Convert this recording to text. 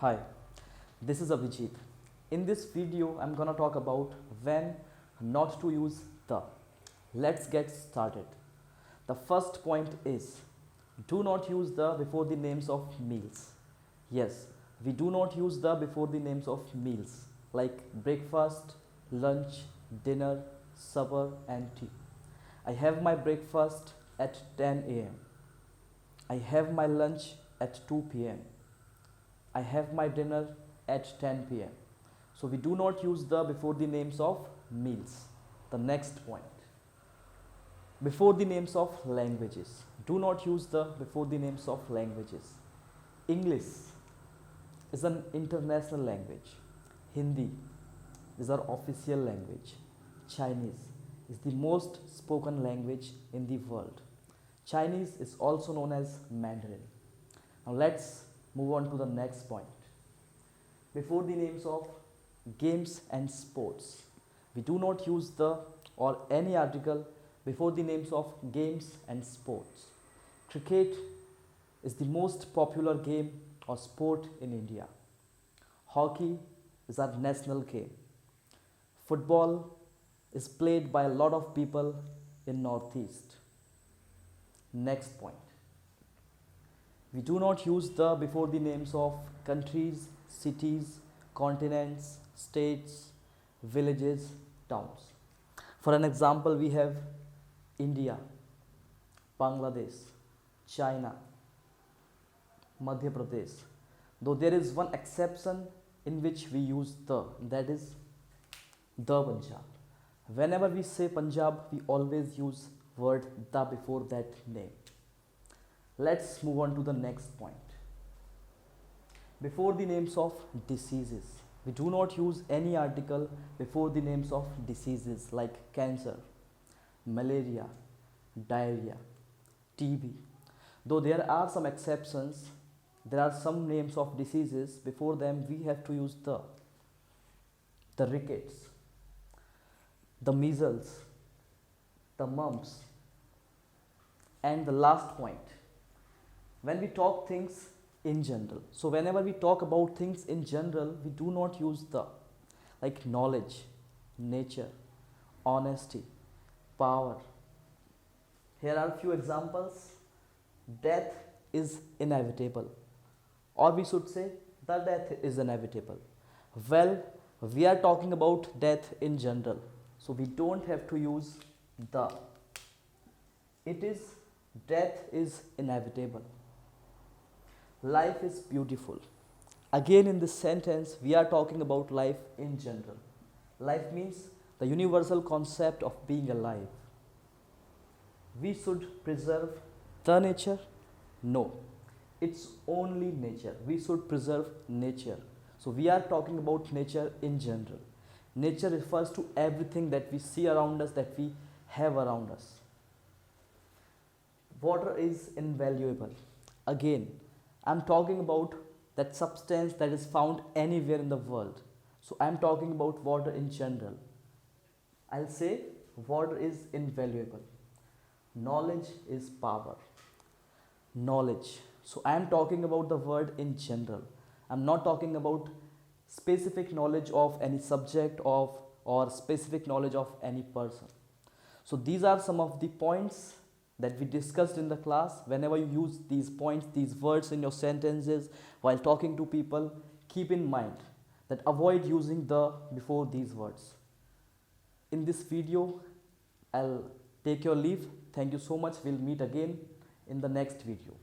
Hi, this is Abhijit. In this video, I'm gonna talk about when not to use the. Let's get started. The first point is do not use the before the names of meals. Yes, we do not use the before the names of meals like breakfast, lunch, dinner, supper, and tea. I have my breakfast at 10 a.m. I have my lunch at 2 p.m. I have my dinner at 10 p.m. So we do not use the before the names of meals. The next point. Before the names of languages. Do not use the before the names of languages. English is an international language. Hindi is our official language. Chinese is the most spoken language in the world. Chinese is also known as Mandarin. Now let's move on to the next point. Before the names of games and sports, we do not use the or any article before the names of games and sports. Cricket is the most popular game or sport in India. Hockey is our national game. Football is played by a lot of people in Northeast. Next point. We do not use the before the names of countries, cities, continents, states, villages, towns. For an example, we have India, Bangladesh, China, Madhya Pradesh. Though there is one exception in which we use the, that is the Punjab. Whenever we say Punjab, we always use word the before that name. Let's move on to the next point. Before the names of diseases, we do not use any article before the names of diseases like cancer, malaria, diarrhea, TB. Though there are some exceptions, there are some names of diseases, before them we have to use the. The rickets, the measles, the mumps, and the last point. When we talk things in general, so whenever we talk about things in general, we do not use the, like knowledge, nature, honesty, power. Here are a few examples. Death is inevitable, or we should say the death is inevitable. Well, we are talking about death in general, so we don't have to use the. It is death is inevitable. Life is beautiful. Again, in this sentence, we are talking about life in general. Life means the universal concept of being alive. We should preserve the nature? No. It's only nature. We should preserve nature. So we are talking about nature in general. Nature refers to everything that we see around us, that we have around us. Water is invaluable. Again, I'm talking about that substance that is found anywhere in the world. So I'm talking about water in general. I'll say water is invaluable. Knowledge is power. Knowledge. So I'm talking about the word in general. I'm not talking about specific knowledge of any subject of or specific knowledge of any person. So these are some of the points that we discussed in the class. Whenever you use these points, these words in your sentences while talking to people, keep in mind that avoid using the before these words. In this video, I'll take your leave. Thank you so much. We'll meet again in the next video.